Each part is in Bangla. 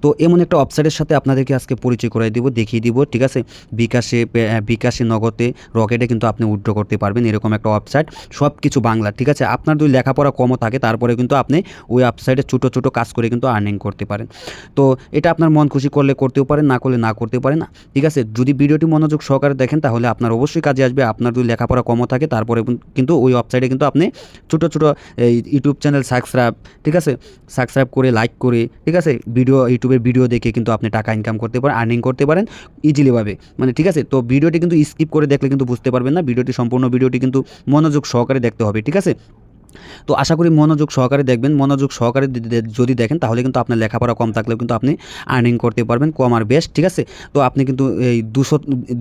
তো এমন একটা ওয়েবসাইটের সাথে আপনাদেরকে আজকে পরিচয় করাই দিব, দেখিয়ে দিব, ঠিক আছে। বিকাশে, নগদে, রকেটে কিন্তু আপনি উইথড্র করতে পারবেন এরকম একটা ওয়েবসাইট, সব কিছু বাংলা, ঠিক আছে। আপনার যদি লেখাপড়া কমও থাকে তারপরে কিন্তু আপনি ওই ওয়েবসাইটে ছোটো ছোটো কাজ করে কিন্তু আর্নিং করতে পারেন। তো এটা আপনার মন খুশি করলে করতেও পারেন, না করলে না করতে পারেন না, ঠিক আছে। যদি ভিডিওটি মনোযোগ সহকারে দেখেন তাহলে আপনার অবশ্যই কাজে আসবে। আপনার যদি লেখাপড়া কমও থাকে তারপরে কিন্তু ওই ওয়েবসাইটে কিন্তু আপনি ছোটো ছোটো এই ইউটিউব চ্যানেল সাবস্ক্রাইব, ঠিক আছে, সাবস্ক্রাইব করে, লাইক করে, ঠিক আছে, ইউটিউবের ভিডিও দেখে কিন্তু আপনি টাকা ইনকাম করতে পারেন, আর্নিং করতে পারেন ইজিলিভাবে, মানে ঠিক আছে। তো ভিডিওটি কিন্তু স্কিপ করে দেখলে কিন্তু বুঝতে পারবেন না, সম্পূর্ণ ভিডিওটি কিন্তু মনোযোগ সহকারে দেখতে হবে, ঠিক আছে। তো আশা করি মনোযোগ সহকারে দেখবেন। মনোযোগ সহকারে যদি দেখেন তাহলে কিন্তু আপনার লেখাপড়া কম থাকলেও কিন্তু আপনি আর্নিং করতে পারবেন, কম আর বেশ, ঠিক আছে। তো আপনি কিন্তু এই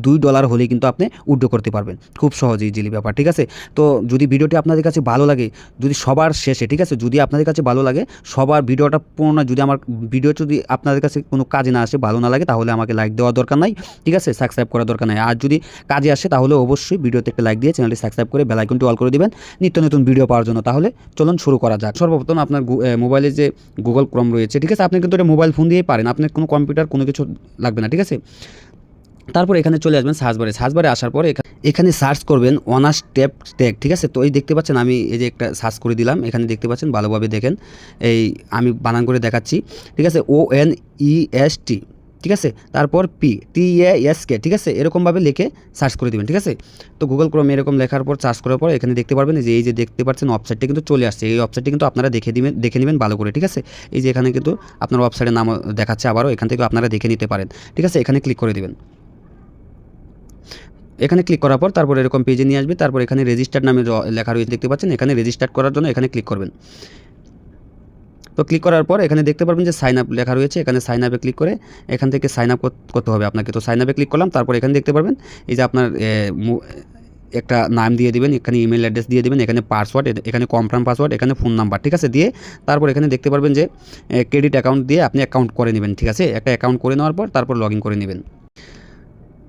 $2 হলেই কিন্তু আপনি উইথড্র করতে পারবেন খুব সহজেই, ইজিলি ব্যাপার, ঠিক আছে। তো যদি ভিডিওটি আপনাদের কাছে ভালো লাগে, যদি সবার শেষে, ঠিক আছে, যদি আপনাদের কাছে ভালো লাগে, সবার ভিডিওটা পুরো, যদি আমার ভিডিও যদি আপনাদের কাছে কোনো কাজে না আসে, ভালো না লাগে, তাহলে আমাকে লাইক দেওয়ার দরকার নাই, ঠিক আছে, সাবস্ক্রাইব করার দরকার নাই। আর যদি কাজে আসে তাহলে অবশ্যই ভিডিওতে একটা লাইক দিয়ে চ্যানেলটি সাবস্ক্রাইব করে বেল আইকনটি অল করে দিবেন নিত্য নতুন ভিডিও পাওয়ার জন্য। তাহলে চলুন শুরু করা যাক। সর্বপ্রথম আপনার মোবাইলে যে গুগল ক্রোম রয়েছে, ঠিক আছে, আপনি কিন্তু এটা মোবাইল ফোন দিয়েই পারেন, আপনার কোনো কম্পিউটার কোনো কিছু লাগবে না, ঠিক আছে। তারপর এখানে চলে আসবেন সার্চবারে আসার পরে এখানে সার্চ করবেন অনার্স টেক, ঠিক আছে। তো এই দেখতে পাচ্ছেন, আমি এই যে একটা সার্চ করে দিলাম, এখানে দেখতে পাচ্ছেন, ভালোভাবে দেখেন, এই আমি বানান করে দেখাচ্ছি, ঠিক আছে, ONEST, ঠিক আছে, তারপর PTASK, ঠিক আছে, এরকমভাবে লিখে সার্চ করে দেবেন, ঠিক আছে। তো গুগল ক্রোমে এরকম লেখার পর সার্চ করার পর এখানে দেখতে পারবেন যে এই যে দেখতে পাচ্ছেন ওয়েবসাইটটা কিন্তু চলে আসছে। এই ওয়েবসাইটটি কিন্তু আপনারা দেখে নেবেন ভালো করে, ঠিক আছে। এই যে এখানে কিন্তু আপনার ওয়েবসাইটের নাম দেখাচ্ছে, আবারও এখান থেকে আপনারা দেখে নিতে পারেন, ঠিক আছে। এখানে ক্লিক করে দেবেন। এখানে ক্লিক করার পর তারপর এরকম পেজে নিয়ে আসবে। তারপর এখানে রেজিস্টার্ড নামে লেখা রয়েছে, দেখতে পাচ্ছেন, এখানে রেজিস্টার্ড করার জন্য এখানে ক্লিক করবেন। তো ক্লিক করার পর এখানে দেখতে পারবেন যে সাইন আপ লেখা রয়েছে, এখানে সাইন আপে ক্লিক করে এখান থেকে সাইন আপ করতে হবে আপনাকে। তো সাইন আপে ক্লিক করলাম। তারপর এখানে দেখতে পারবেন এই যে আপনার একটা নাম দিয়ে দিবেন, এখানে ইমেল অ্যাড্রেস দিয়ে দিবেন, এখানে পাসওয়ার্ড, এখানে কনফার্ম পাসওয়ার্ড, এখানে ফোন নাম্বার, ঠিক আছে, দিয়ে তারপর এখানে দেখতে পারবেন যে ক্রেডিট অ্যাকাউন্ট দিয়ে আপনি অ্যাকাউন্ট করে নেবেন, ঠিক আছে। একটা অ্যাকাউন্ট করে নেওয়ার পর তারপর লগ ইন করে নেবেন।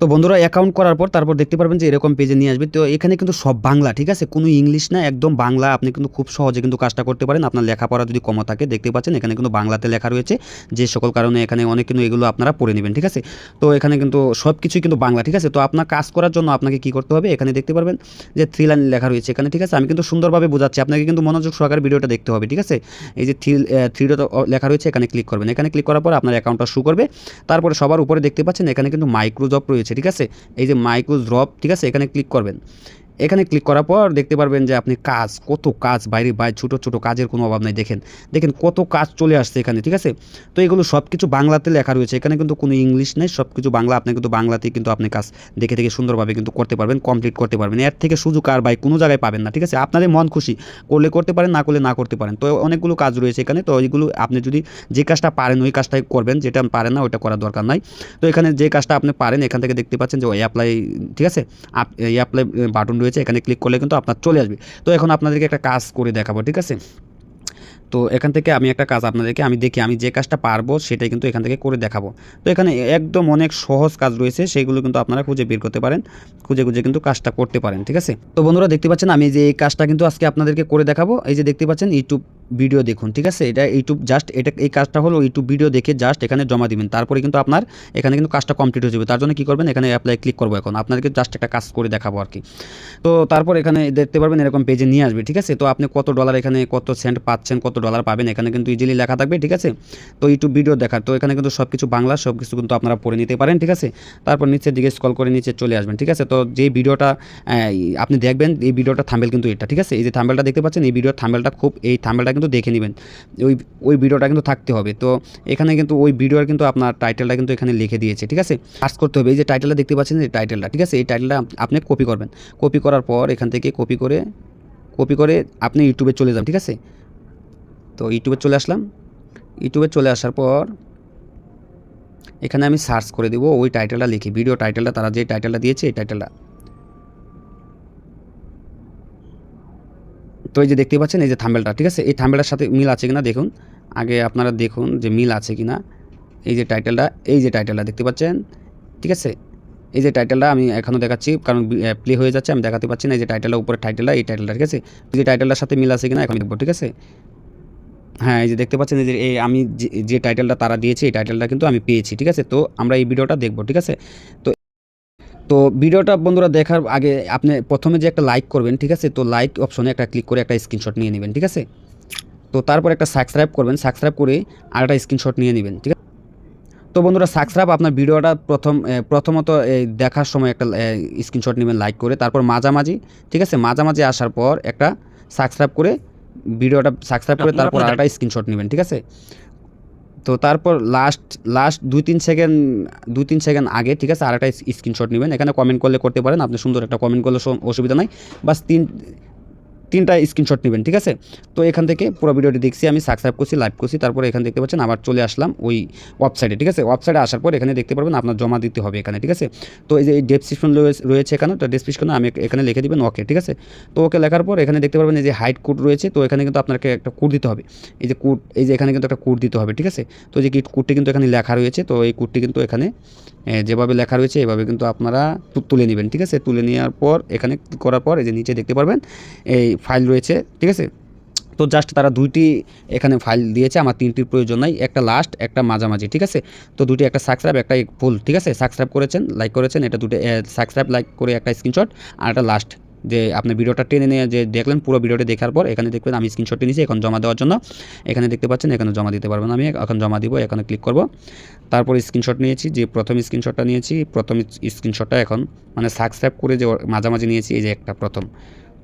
তো বন্ধুরা, অ্যাকাউন্ট করার পর তারপর দেখতে পারবেন যে এরকম পেজে নিয়ে আসবে। তো এখানে কিন্তু সব বাংলা, ঠিক আছে, কোনো ইংলিশ না, একদম বাংলা। আপনি কিন্তু খুব সহজে কিন্তু কাজটা করতে পারেন। আপনার লেখাপড়া যদি কম থাকে, দেখতে পাচ্ছেন এখানে কিন্তু বাংলাতে লেখা রয়েছে, যে সকল কারণে এখানে অনেক কিন্তু এগুলো আপনারা পড়ে নেবেন, ঠিক আছে। তো এখানে কিন্তু সব কিছুই কিন্তু বাংলা, ঠিক আছে। তো আপনার কাজ করার জন্য আপনাকে কী করতে হবে, এখানে দেখতে পারবেন যে 3 লাইন লেখা রয়েছে এখানে, ঠিক আছে। আমি কিন্তু সুন্দরভাবে বোঝাচ্ছি, আপনাকে কিন্তু মনোযোগ সহকারে ভিডিওটা দেখতে হবে, ঠিক আছে। এই যে থ্রি ডট লেখা রয়েছে, এখানে ক্লিক করবেন। এখানে ক্লিক করার পর আপনার অ্যাকাউন্টটা শো করবে। তারপরে সবার উপরে দেখতে পাচ্ছেন এখানে কিন্তু মাইক্রোজব রয়েছে, ঠিক আছে। এই যে মাইক্রোজব, ঠিক আছে, এখানে ক্লিক করবেন। এখানে ক্লিক করার পর দেখতে পারবেন যে আপনি কত কাজ, বাইরে ছোটো ছোটো কাজের কোনো অভাব নাই। দেখেন কত কাজ চলে আসছে এখানে, ঠিক আছে। তো এগুলো সব কিছু বাংলাতে লেখা রয়েছে, এখানে কিন্তু কোনো ইংলিশ নেই, সব কিছু বাংলা। আপনি কিন্তু বাংলাতেই কিন্তু আপনি কাজ দেখে সুন্দরভাবে কিন্তু করতে পারবেন, কমপ্লিট করতে পারবেন। এর থেকে সুযোগ আর কোনো জায়গায় পাবেন না, ঠিক আছে। আপনাদের মন খুশি করলে করতে পারেন, না করলে না করতে পারেন। তো অনেকগুলো কাজ রয়েছে এখানে। তো ওইগুলো আপনি যদি যে কাজটা পারেন ওই কাজটাই করবেন, যেটা পারেন না ওইটা করার দরকার নাই। তো এখানে যে কাজটা আপনি পারেন এখান থেকে দেখতে পাচ্ছেন যে অ্যাপ্লাই, ঠিক আছে, অ্যাপ্লাই বাটন রয়েছে, এখানে ক্লিক করলে কিন্তু আপনার চলে আসবে। তো এখন আপনাদেরকে একটা কাজ করে দেখাবো, ঠিক আছে। তো এখান থেকে আমি একটা কাজ আপনাদেরকে আমি যে কাজটা পারবো সেটাই কিন্তু এখান থেকে করে দেখাবো। তো এখানে একদম অনেক সহজ কাজ রয়েছে, সেইগুলো কিন্তু আপনারা খুঁজে বের করতে পারেন, খুঁজে কিন্তু কাজটা করতে পারেন, ঠিক আছে। তো বন্ধুরা দেখতে পাচ্ছেন আমি যে এই কাজটা কিন্তু আজকে আপনাদেরকে করে দেখাবো। এই যে দেখতে পাচ্ছেন ইউটিউব ভিডিও দেখুন, ঠিক আছে। এটা ইউটিউব জাস্ট এই কাজটা হলো ইউটিউব ভিডিও দেখে জাস্ট এখানে জমা দিবেন, তারপরে কিন্তু আপনার এখানে কিন্তু কাজটা কমপ্লিট হয়ে যাবে। তার জন্য কী করবেন, এখানে অ্যাপ্লাই ক্লিক করবো। এখন আপনাদেরকে জাস্ট একটা কাজ করে দেখাবো আর কি। তো তারপর এখানে দেখতে পারবেন এরকম পেজে নিয়ে আসবে, ঠিক আছে। তো আপনি কত ডলার এখানে কত সেন্ট পাচ্ছেন, কত ডলার পাবেন, এখানে কিন্তু ইজিলি লেখা থাকবে, ঠিক আছে। তো ইউটিউব ভিডিও দেখার, তো এখানে কিন্তু সব কিছু বাংলা, সব কিছু কিন্তু আপনারা পড়ে নিতে পারেন, ঠিক আছে। তারপর নিচের দিকে স্ক্রল করে নিচে চলে আসবেন, ঠিক আছে। তো যে ভিডিওটা আপনি দেখবেন, এই ভিডিওটা থাম্বনেল কিন্তু এটা, ঠিক আছে। এই যে থাম্বনেলটা দেখতে পাচ্ছেন, এই ভিডিওর থাম্বনেলটা এই থাম্বনেলটা কিন্তু দেখে নেবেন, ওই ভিডিওটা কিন্তু থাকতে হবে। তো এখানে কিন্তু ওই ভিডিওর কিন্তু আপনার টাইটেলটা কিন্তু এখানে লিখে দিয়েছে, ঠিক আছে। সার্চ করতে হবে, এই যে টাইটেলটা দেখতে পাচ্ছেন, এই টাইটেলটা, ঠিক আছে। এই টাইটেলটা আপনি কপি করবেন। কপি করার পর এখান থেকে কপি করে আপনি ইউটিউবে চলে যান, ঠিক আছে। তো ইউটিউবে চলে আসলাম। ইউটিউবে চলে আসার পর এখানে আমি সার্চ করে দেবো ওই টাইটেলটা লিখে, ভিডিও টাইটেলটা, তারা যে টাইটেলটা দিয়েছে এই টাইটেলটা। তো এই যে দেখতে পাচ্ছেন এই যে থাম্বনেলটা, ঠিক আছে। এই থাম্বনেলটার সাথে মিল আছে কিনা দেখুন, আগে আপনারা দেখুন যে মিল আছে কিনা। এই যে টাইটেলটা দেখতে পাচ্ছেন, ঠিক আছে। এই যে টাইটেলটা আমি এখনও দেখাচ্ছি, কারণ প্লে হয়ে যাচ্ছে, আমি দেখাতে পাচ্ছি না। এই যে টাইটেলটা উপরে টাইটেলটা, এই টাইটেলটা, ঠিক আছে। এই যে টাইটেলটার সাথে মিল আছে কিনা এখন দেখবো, ঠিক আছে। হ্যাঁ, এই যে দেখতে পাচ্ছেন এই যে আমি যে টাইটেলটা তারা দিয়েছে এই টাইটেলটা কিন্তু আমি পেয়েছি, ঠিক আছে? তো আমরা এই ভিডিওটা দেখব, ঠিক আছে? তো তো ভিডিওটা বন্ধুরা দেখার আগে আপনি প্রথমে যে একটা লাইক করবেন, ঠিক আছে? তো লাইক অপশনে একটা ক্লিক করে একটা স্ক্রিনশট নিয়ে নেবেন, ঠিক আছে? তো তারপর একটা সাবস্ক্রাইব করবেন, সাবস্ক্রাইব করে আরেকটা স্ক্রিনশট নিয়ে নেবেন, ঠিক আছে? তো বন্ধুরা সাবস্ক্রাইব আপনার ভিডিওটা প্রথমত দেখার সময় একটা স্ক্রিনশট নেবেন লাইক করে, তারপর মাঝামাঝি, ঠিক আছে? মাঝামাঝি আসার পর একটা সাবস্ক্রাইব করে ভিডিওটা সাবস্ক্রাইব করে তারপর আরেকটা স্ক্রিনশট নেবেন, ঠিক আছে? তো তারপর লাস্ট 2-3 সেকেন্ড আগে, ঠিক আছে, আরেকটা স্ক্রিনশট নেবেন। এখানে কমেন্ট করলে করতে পারেন, আপনি সুন্দর একটা কমেন্ট করলে অসুবিধা নাই। বাস তিনটা স্ক্রিনশট নেবেন, ঠিক আছে? তো এখান থেকে পুরো ভিডিওটি দেখছি, আমি সাবস্ক্রাইব করছি, লাইভ করছি, তারপরে এখানে দেখতে পাচ্ছেন আবার চলে আসলাম ওই ওয়েবসাইটে, ঠিক আছে? ওয়েবসাইটে আসার পর এখানে দেখতে পারবেন আপনার জমা দিতে হবে এখানে, ঠিক আছে? তো এই যে এই ডেসক্রিপশন রয়েছে এখানে, তো ডেসক্রিপশনে আমি এখানে লিখে দিবেন ওকে, ঠিক আছে? তো ওকে লেখার পর এখানে দেখতে পারবেন এই যে হাইড কোড রয়েছে, তো এখানে কিন্তু আপনাকে একটা কোড দিতে হবে। এই যে কোড, এই যে এখানে কিন্তু একটা কোড দিতে হবে, ঠিক আছে? তো যে কোডটি কিন্তু এখানে লেখা রয়েছে, তো এই কোডটি কিন্তু এখানে যেভাবে লেখা রয়েছে এভাবে কিন্তু আপনারা তুলে নেবেন, ঠিক আছে? তুলে নেওয়ার পর এখানে ক্লিক করার পর এই যে নিচে দেখতে পারবেন এই ফাইল রয়েছে, ঠিক আছে? তো জাস্ট তারা 2টি এখানে ফাইল দিয়েছে, আমার 3টির প্রয়োজন নাই, একটা লাস্ট একটা মাঝামাঝি, ঠিক আছে? তো 2টি, একটা সাবস্ক্রাইব একটা ফুল, ঠিক আছে? সাবস্ক্রাইব করেছেন, লাইক করেছেন, এটা 2টি সাবস্ক্রাইব লাইক করে একটা স্ক্রিনশট, আর একটা লাস্ট যে আপনি ভিডিওটা টেনে নিয়ে যে দেখলেন, পুরো ভিডিওটা দেখার পর এখানে দেখবেন আমি স্ক্রিনশটটি নিয়েছি এখন জমা দেওয়ার জন্য। এখানে দেখতে পাচ্ছেন এখানে জমা দিতে পারবেন, আমি এখন জমা দিব, এখানে ক্লিক করব। তারপর স্ক্রিনশট নিয়েছি, যে প্রথম স্ক্রিনশটটা নিয়েছি, প্রথম স্ক্রিনশটটা এখন মানে সাবস্ক্রাইব করে যে মাঝামাঝি নিয়েছি, এই যে একটা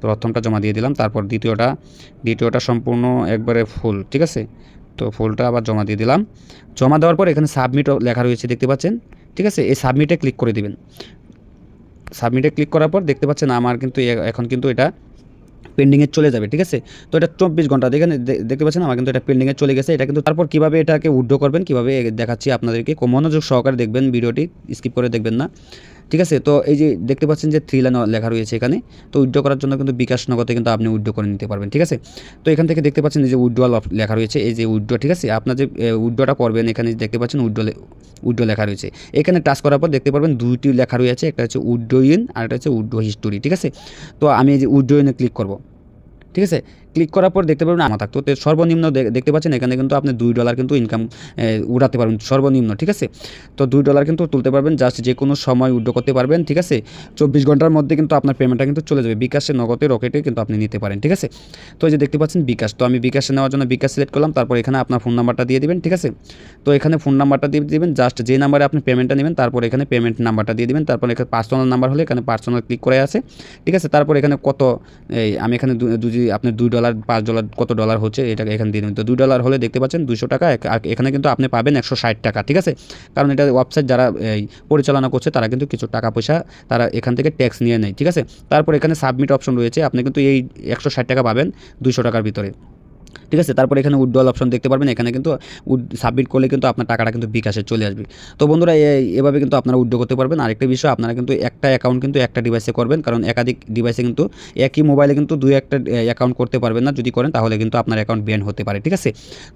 প্রথমটা জমা দিয়ে দিলাম, তারপর দ্বিতীয়টা সম্পূর্ণ একবারে ফুল, ঠিক আছে? তো ফুলটা আবার জমা দিয়ে দিলাম। জমা দেওয়ার পর এখানে সাবমিট লেখা রয়েছে দেখতে পাচ্ছেন, ঠিক আছে? এই সাবমিটে ক্লিক করে দিবেন। সাবমিটে ক্লিক করার পর দেখতে পাচ্ছেন আমার কিন্তু এখন কিন্তু এটা পেন্ডিংয়ে চলে যাবে, ঠিক আছে? তো এটা 24 ঘন্টা দেখেন, দেখতে পাচ্ছেন আমার কিন্তু এটা পেন্ডিংয়ে চলে গেছে। এটা কিন্তু তারপর কীভাবে এটাকে উইথড্র করবেন, কীভাবে দেখাচ্ছি আপনাদেরকে, মনোযোগ সহকারে দেখবেন, ভিডিওটি স্কিপ করে দেখবেন না, ঠিক আছে? তো এই যে দেখতে পাচ্ছেন যে 3 লাইন লেখা রয়েছে এখানে, তো উইথড্র করার জন্য কিন্তু বিকাশ নগদে কিন্তু আপনি উইথড্র করে নিতে পারবেন, ঠিক আছে? তো এখান থেকে দেখতে পাচ্ছেন এই যে উইথড্রয়াল লেখা রয়েছে, এই যে উইথড্র, ঠিক আছে? আপনার যে উইথড্রটা করবেন এখানে দেখতে পাচ্ছেন উইথড্র লেখা রয়েছে। এখানে টাচ করার পর দেখতে পারবেন 2টি লেখা রয়েছে, একটা হচ্ছে উইথড্র ইন আর একটা হচ্ছে উইথড্র হিস্টোরি, ঠিক আছে? তো আমি এই যে উইথড্র ইনে ক্লিক করব, ঠিক আছে? ক্লিক করার পর দেখতে পারবেন আমার থাকতো, তো সর্বনিম্ন দেখতে পাচ্ছেন এখানে কিন্তু আপনি $2 কিন্তু ইনকাম উড়াতে পারবেন সর্বনিম্ন, ঠিক আছে? তো $2 কিন্তু তুলতে পারবেন, জাস্ট যে কোনো সময় উইথড্র করতে পারবেন, ঠিক আছে? 24 ঘন্টার মধ্যে কিন্তু আপনার পেমেন্টটা কিন্তু চলে যাবে, বিকাশে, নগদে, রকেটে কিন্তু আপনি নিতে পারেন, ঠিক আছে? তো এই যে দেখতে পাচ্ছেন বিকাশ, তো আমি বিকাশে নেওয়ার জন্য বিকাশ সিলেক্ট করলাম, তারপর এখানে আপনার ফোন নাম্বারটা দিয়ে দিবেন, ঠিক আছে? তো এখানে ফোন নাম্বারটা দিয়ে দিবেন, জাস্ট যে নাম্বারে আপনি পেমেন্টটা নেবেন, তারপর এখানে পেমেন্ট নাম্বারটা দিয়ে দিবেন, তারপর এখানে পার্সোনাল নাম্বার হলে এখানে পার্সোনাল ক্লিক করে আছে, ঠিক আছে? তারপর এখানে কত আমি এখানে যদি আপনি $2 $5 কত ডলার হচ্ছে এটাকে এখানে দিয়ে দেবেন। তো $2 হলে দেখতে পাচ্ছেন 200 টাকা, এখানে কিন্তু আপনি পাবেন 160 টাকা, ঠিক আছে? কারণ এটা ওয়েবসাইট যারা পরিচালনা করছে তারা কিন্তু কিছু টাকা পয়সা তারা এখান থেকে ট্যাক্স নিয়ে নেয়, ঠিক আছে? তারপর এখানে সাবমিট অপশন রয়েছে, আপনি কিন্তু এই 160 টাকা পাবেন 200 টাকার ভিতরে, ঠিক আছে? তারপর এখানে উইথড্রয়াল অপশন দেখতে পারবেন, এখানে কিন্তু সাবমিট করলে কিন্তু আপনার টাকাটা কিন্তু বিকাশে চলে আসবে। তো বন্ধুরা এভাবে কিন্তু আপনারা উইথড্র করতে পারবেন। আরেকটা বিষয়, আপনারা কিন্তু একটা অ্যাকাউন্ট কিন্তু একটা ডিভাইসে করবেন, কারণ একাধিক ডিভাইসে কিন্তু একই মোবাইলে কিন্তু 2-1টা অ্যাকাউন্ট করতে পারবেন না, যদি করেন তাহলে কিন্তু আপনার অ্যাকাউন্ট ব্যান হতে পারে, ঠিক আছে?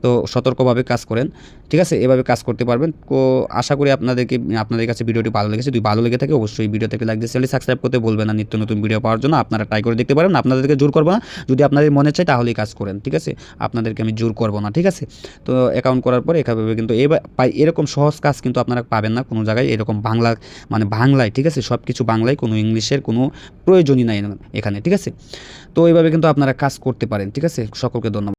তো সতর্কভাবে কাজ করেন, ঠিক আছে? এভাবে কাজ করতে পারবেন। তো আশা করি আপনাদের কাছে ভিডিওটি ভালো লেগেছে। যদি ভালো লেগে থাকে অবশ্যই ভিডিও থেকে লাইক দিয়ে চ্যানেলটি সাবস্ক্রাইব করতে বলবেন না, নিত্য নতুন ভিডিও পাওয়ার জন্য আপনারা ট্রাই করে দেখতে পারেন, আপনাদেরকে জোর করবো না, যদি আপনাদের মনে চায় তাহলেই কাজ করেন, ঠিক আছে? আপনাদেরকে আমি জোর করবো না, ঠিক আছে? তো অ্যাকাউন্ট করার পর এভাবে কিন্তু এরকম সহজ কাজ কিন্তু আপনারা পাবেন না কোনো জায়গায়, এরকম বাংলায়, ঠিক আছে? সব কিছু বাংলায়, কোনো ইংলিশের কোনো প্রয়োজনই নাই এখানে, ঠিক আছে? তো এইভাবে কিন্তু আপনারা কাজ করতে পারেন, ঠিক আছে? সকলকে ধন্যবাদ।